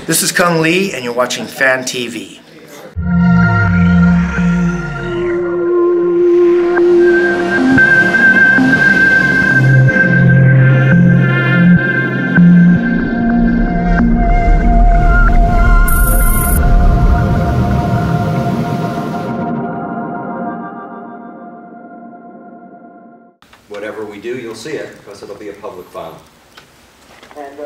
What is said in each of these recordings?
This is Kung Lee, and you're watching Fan TV. Whatever we do, you'll see it, because it'll be a public filing. And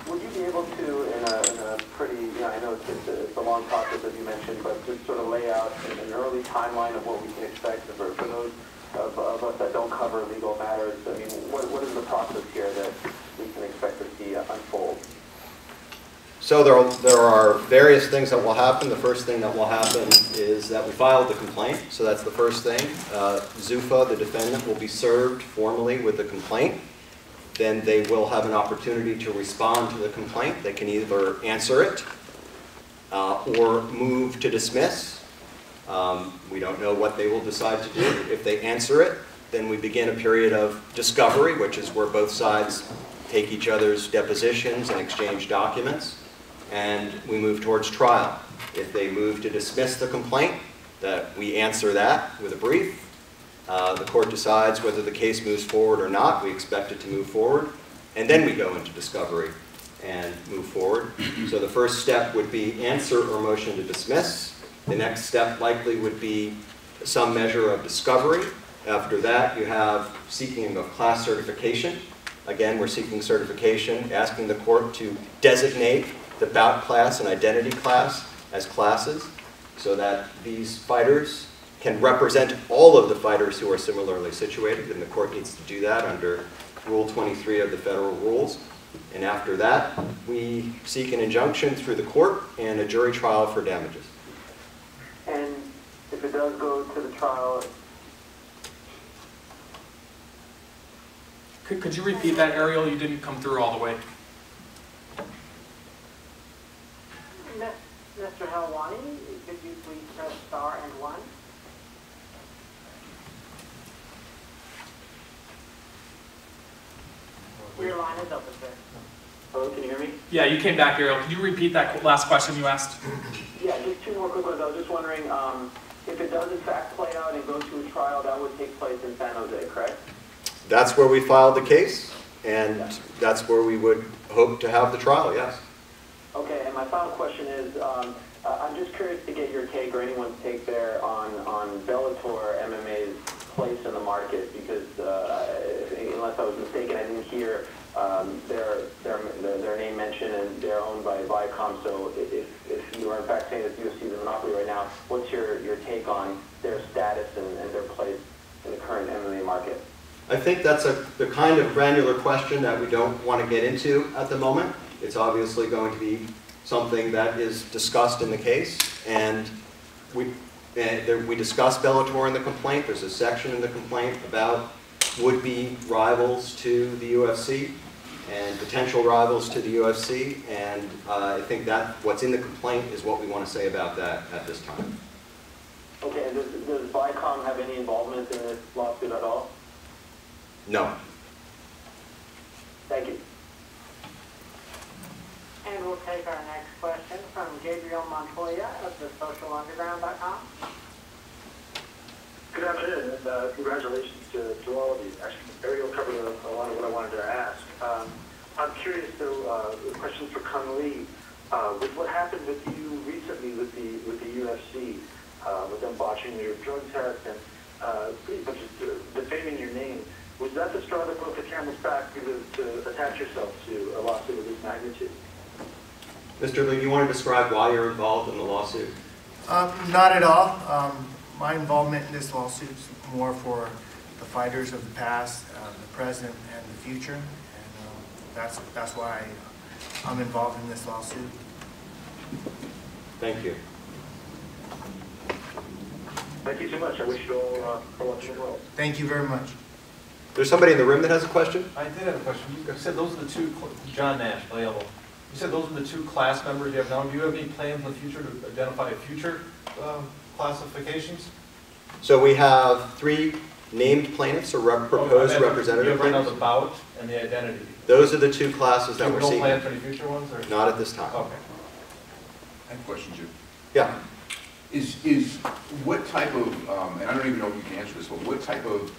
would you be able to, in a pretty, I know it's a long process as you mentioned, but just sort of lay out an early timeline of what we can expect for those of us that don't cover legal matters? I mean, what is the process here that we can expect to see unfold? So there are various things that will happen. The first thing that will happen is that we filed the complaint. So that's the first thing. Zuffa, the defendant, will be served formally with the complaint. Then they will have an opportunity to respond to the complaint. They can either answer it or move to dismiss. We don't know what they will decide to do. If they answer it, then we begin a period of discovery, which is where both sides take each other's depositions and exchange documents. And we move towards trial. If they move to dismiss the complaint, that we answer that with a brief. The court decides whether the case moves forward or not. We expect it to move forward. And then we go into discovery and move forward. So the first step would be answer or motion to dismiss. The next step likely would be some measure of discovery. After that, you have seeking of class certification. Again, we're seeking certification, asking the court to designate the bout class and identity class as classes so that these fighters can represent all of the fighters who are similarly situated, and the court needs to do that under Rule 23 of the federal rules. And after that, we seek an injunction through the court and a jury trial for damages. And if it does go to the trial... Could you repeat that, Ariel? You didn't come through all the way. Mr. Helwani, could you please press star and 1? Your line is open, sir. Hello, can you hear me? Yeah, you came back, Ariel. Could you repeat that last question you asked? Yeah, just two more quick ones. I was just wondering if it does in fact play out and go to a trial, that would take place in San Jose, correct? That's where we filed the case, and that's where we would hope to have the trial, yes. Okay, and my final question is, I'm just curious to get your take or anyone's take there on Bellator MMA's place in the market, because unless I was mistaken, I didn't hear their name mentioned, and they're owned by Viacom. So if you are in fact saying that UFC is a monopoly right now, what's your take on their status and their place in the current MMA market? I think that's the kind of granular question that we don't want to get into at the moment. It's obviously going to be something that is discussed in the case, and we discuss Bellator in the complaint. There's a section in the complaint about would-be rivals to the UFC and potential rivals to the UFC, and I think that what's in the complaint is what we want to say about that at this time. Okay, and does Viacom have any involvement in this lawsuit at all? No. Thank you. And we'll take our next question from Gabriel Montoya of thesocialunderground.com. Good afternoon, and congratulations to all of you. Actually, Ariel covered a lot of what I wanted to ask. I'm curious, though, questions for Kung Lee. With what happened with you recently with the UFC, with them botching your drug test and pretty much defaming your name, was that the straw that broke the camel's back to attach yourself to a lawsuit of this magnitude? Mr. Lee, you want to describe why you're involved in the lawsuit? Not at all. My involvement in this lawsuit is more for the fighters of the past, the present, and the future, and that's why I'm involved in this lawsuit. Thank you. Thank you so much. I wish you all a wonderful world. Thank you very much. There's somebody in the room that has a question? I did have a question. You said those are the two, John Nash, available. You said those are the two class members you have now. Do you have any plans in the future to identify future classifications? So we have 3 named plaintiffs or proposed representative You have right now plaintiffs. the bout and the identity. Those are the 2 classes that we're No seeking. plan for any future ones? Or? Not at this time. Okay. I have a question, Jim. Yeah. Is what type of, and I don't even know if you can answer this, but what type of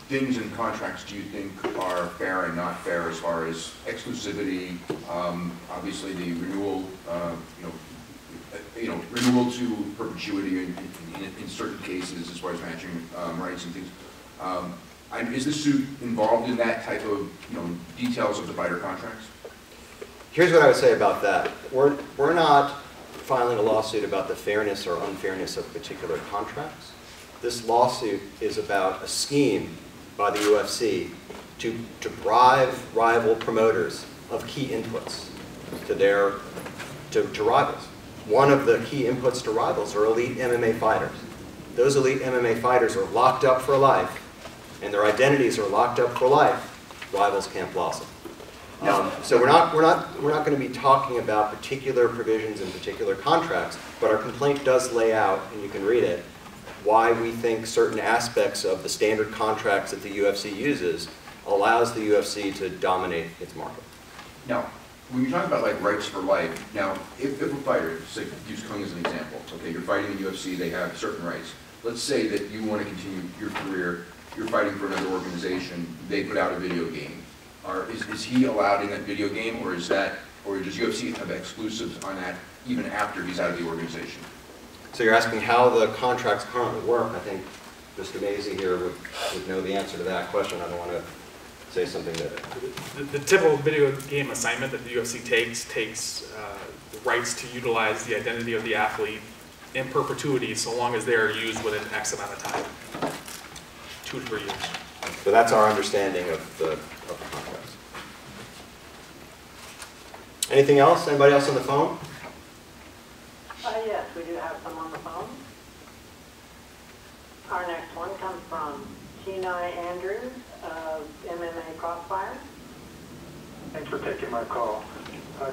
things in contracts do you think are fair and not fair as far as exclusivity, obviously the renewal, renewal to perpetuity in certain cases as far as matching rights and things. Is the suit involved in that type of, details of the fighter contracts? Here's what I would say about that. We're not filing a lawsuit about the fairness or unfairness of particular contracts. This lawsuit is about a scheme by the UFC to bribe rival promoters of key inputs to rivals. One of the key inputs to rivals are elite MMA fighters. Those elite MMA fighters are locked up for life, and their identities are locked up for life. Rivals can't blossom. So we're not going to be talking about particular provisions in particular contracts, but our complaint does lay out, and you can read it, why we think certain aspects of the standard contracts that the UFC uses allows the UFC to dominate its market. Now, when you're talking about like rights for life, now if a fighter, say use Cung as an example, okay, you're fighting in the UFC, they have certain rights. Let's say that you want to continue your career, you're fighting for another organization, they put out a video game. Is he allowed in that video game, or does UFC have exclusives on that even after he's out of the organization? So you're asking how the contracts currently work. I think Mr. Mazie here would know the answer to that question. I don't want to say something that... The typical video game assignment that the UFC takes the rights to utilize the identity of the athlete in perpetuity so long as they are used within X amount of time, 2 to 3 years. So that's our understanding of the contracts. Anything else? Anybody else on the phone? Yes, we do have some on the phone. Our next one comes from Kenai Andrews of MMA Crossfire. Thanks for taking my call.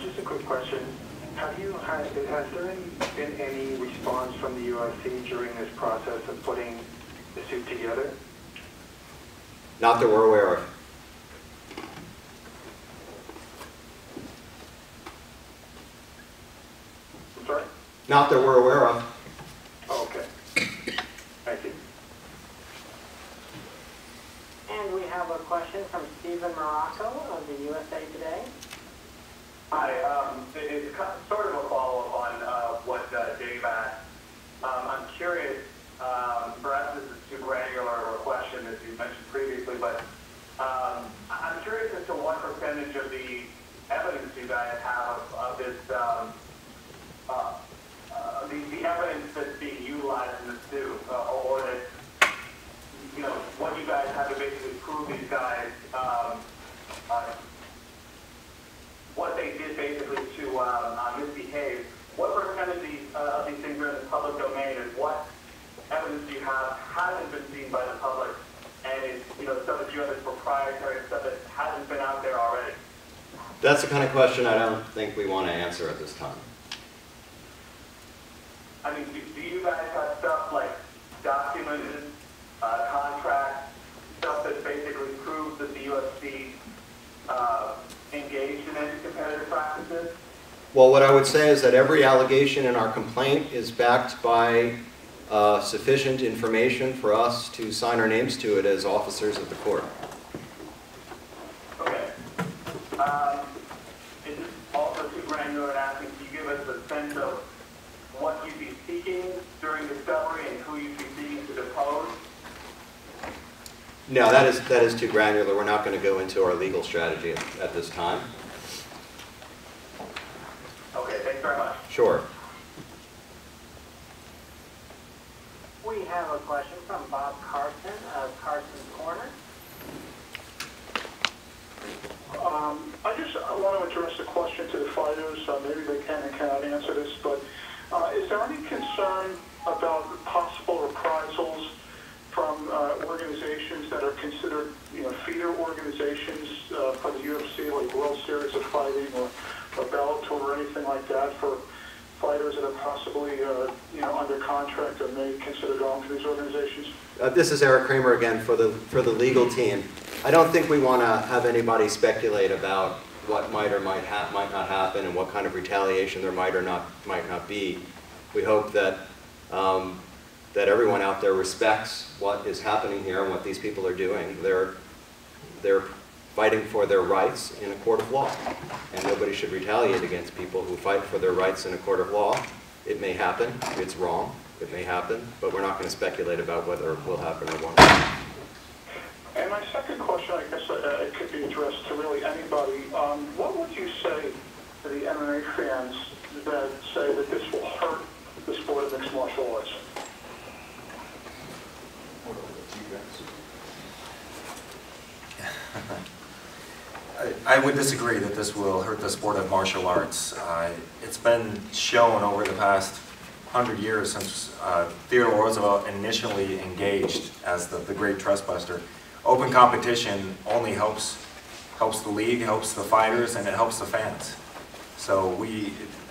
Just a quick question. Has there been any response from the UFC during this process of putting the suit together? Not that we're aware of. I'm sorry? Not that we're aware of. Oh, okay. Thank you. And we have a question from Stephen Morocco of the USA Today. Hi, it's sort of a follow-up on what Dave asked. I'm curious, perhaps this is too granular a question as you mentioned previously, but I'm curious as to what percentage of the evidence you guys have of this, the evidence that's being utilized in the suit, or that, what you guys have to basically prove these guys, what they did basically to misbehave. What percentage of these things are in the public domain, and what evidence do you have hasn't been seen by the public, and is stuff that you have is proprietary, stuff that hasn't been out there already? That's the kind of question I don't think we want to answer at this time. I mean, do you guys have stuff like documented contracts, stuff that basically proves that the UFC engaged in anti-competitive practices? Well, what I would say is that every allegation in our complaint is backed by sufficient information for us to sign our names to it as officers of the court. Okay. Is this also too granular in asking, can you give us a sense of what you'd be seeking during discovery and who you'd be seeking to depose? No, that is too granular. We're not going to go into our legal strategy at this time. Okay, thanks very much. Sure. We have a question from Bob Carson of Carson's Corner. I want to address a question to the fighters. Maybe they can and cannot answer this, but is there any concern about possible reprisals from organizations that are considered, feeder organizations for the UFC, like World Series of Fighting or Bellator or anything like that, for fighters that are possibly, under contract or may consider going to these organizations? This is Eric Kramer again for the legal team. I don't think we want to have anybody speculate about what might or might not happen and what kind of retaliation there might not be. We hope that that everyone out there respects what is happening here and what these people are doing. They're fighting for their rights in a court of law, and nobody should retaliate against people who fight for their rights in a court of law. It may happen. It's wrong. It may happen, but we're not going to speculate about whether it will happen or won't. And my second question, I guess it could be addressed to really anybody. What would you say to the MMA fans that say that this will hurt the sport of mixed martial arts? I would disagree that this will hurt the sport of martial arts. It's been shown over the past 100 years since Theodore Roosevelt initially engaged as the great trustbuster. Open competition only helps the league, helps the fighters, and it helps the fans. So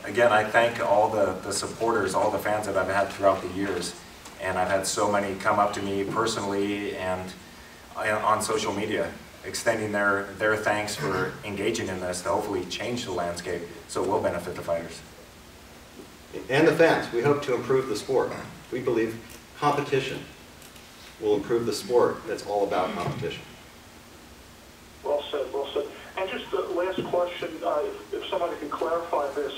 again, I thank all the supporters, all the fans that I've had throughout the years, and I've had so many come up to me personally and on social media, extending their thanks for engaging in this to hopefully change the landscape so it will benefit the fighters. And the fans. We hope to improve the sport. We believe competition will improve the sport that's all about competition. Well said, well said. And just the last question, if somebody can clarify this,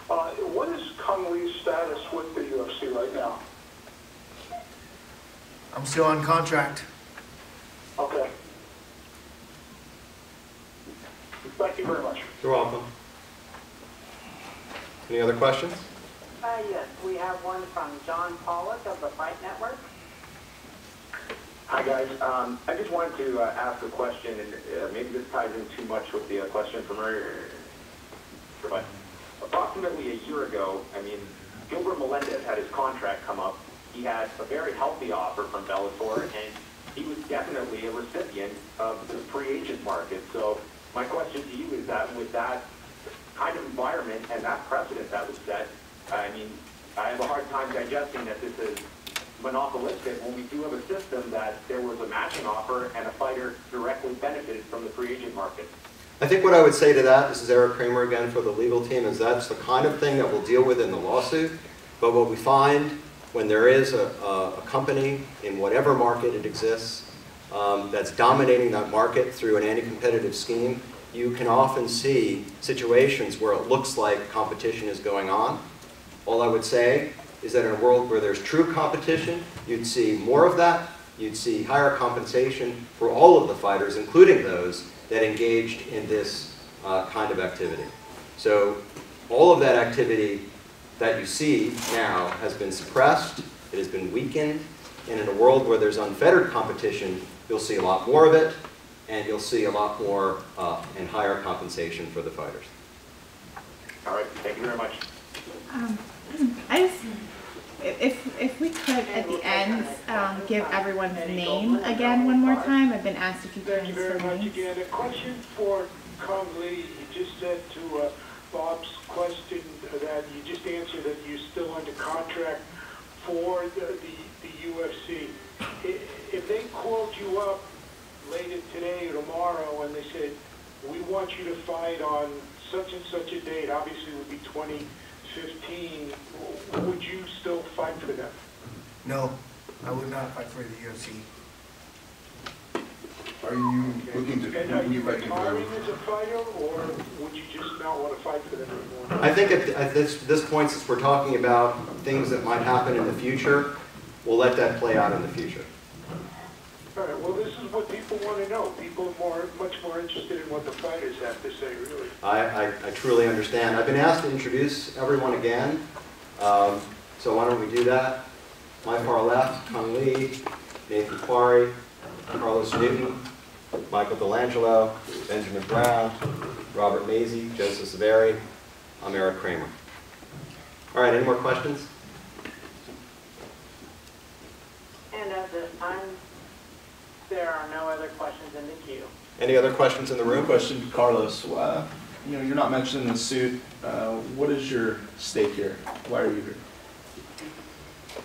what is Cung Le's status with the UFC right now? I'm still on contract. Okay. Thank you very much. You're welcome. Any other questions? Yes, we have one from John Pollock of the Fight Network. Hi guys, I just wanted to ask a question, and maybe this ties in too much with the question from earlier, but approximately a year ago, I mean, Gilbert Melendez had his contract come up. He had a very healthy offer from Bellator, and he was definitely a recipient of the free agent market. So my question to you is that with that kind of environment and that precedent that was set, I mean, I have a hard time digesting that this is monopolistic when we do have a system that there was a matching offer and a fighter directly benefited from the free agent market. I think what I would say to that, this is Eric Kramer again for the legal team, is that's the kind of thing that we'll deal with in the lawsuit. But what we find when there is a company in whatever market it exists that's dominating that market through an anti-competitive scheme, you can often see situations where it looks like competition is going on. All I would say is that in a world where there's true competition, you'd see more of that. You'd see higher compensation for all of the fighters, including those that engaged in this kind of activity. So all of that activity that you see now has been suppressed, it has been weakened, and in a world where there's unfettered competition, you'll see a lot more of it, and you'll see a lot more and higher compensation for the fighters. All right, thank you very much. If we could at the end give everyone's name again one more time. I've been asked a few times. Thank you very much again. A question for Cung Le. You just said to Bob's question that you just answered that you're still under contract for the UFC. If they called you up later today or tomorrow and they said, we want you to fight on such and such a date, obviously it would be 2015, would you still fight for them? No, I would not fight for the UFC. Are you looking to And are you fight for retiring as a fighter, or would you just not want to fight for them anymore? I think at this point, since we're talking about things that might happen in the future, we'll let that play out in the future. All right, well, this is what people want to know. People are much more interested in what the fighters have to say, really. I truly understand. I've been asked to introduce everyone again, so why don't we do that? My far left, Cung Le, Nate Quarry, Carlos Newton, Michael Delangelo, Benjamin Brown, Robert Mazie, Joseph Saveri. I'm Eric Kramer. All right, any more questions? And at this time, there are no other questions in the queue. Any other questions in the room? Question, Carlos. You're not mentioned in the suit. What is your stake here? Why are you here?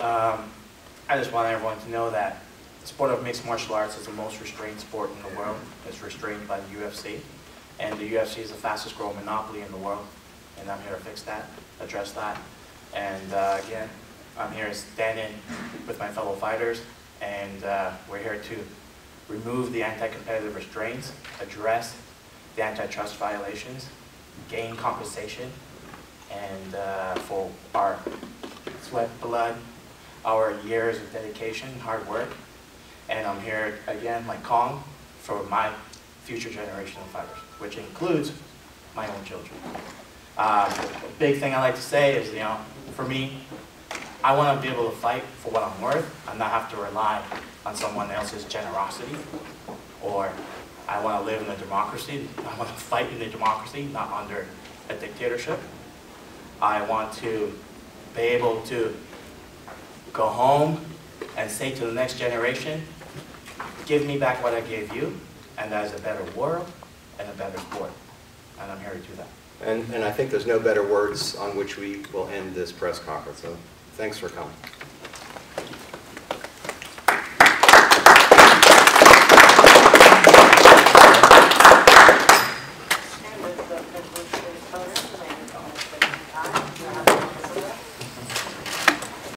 I just want everyone to know that the sport of mixed martial arts is the most restrained sport in the world. It's restrained by the UFC. And the UFC is the fastest growing monopoly in the world, and I'm here to fix that, address that. And again, I'm here standing with my fellow fighters, and we're here to remove the anti-competitive restraints, address the antitrust violations, gain compensation, and for our sweat, blood, our years of dedication, hard work. And I'm here again, like Kong, for my future generation of fighters, which includes my own children. The big thing I like to say is, for me, I want to be able to fight for what I'm worth and not have to rely on someone else's generosity, or I want to live in a democracy. I want to fight in a democracy, not under a dictatorship. I want to be able to go home and say to the next generation, give me back what I gave you, and that is a better world and a better sport. And I'm here to do that. And I think there's no better words on which we will end this press conference. So thanks for coming.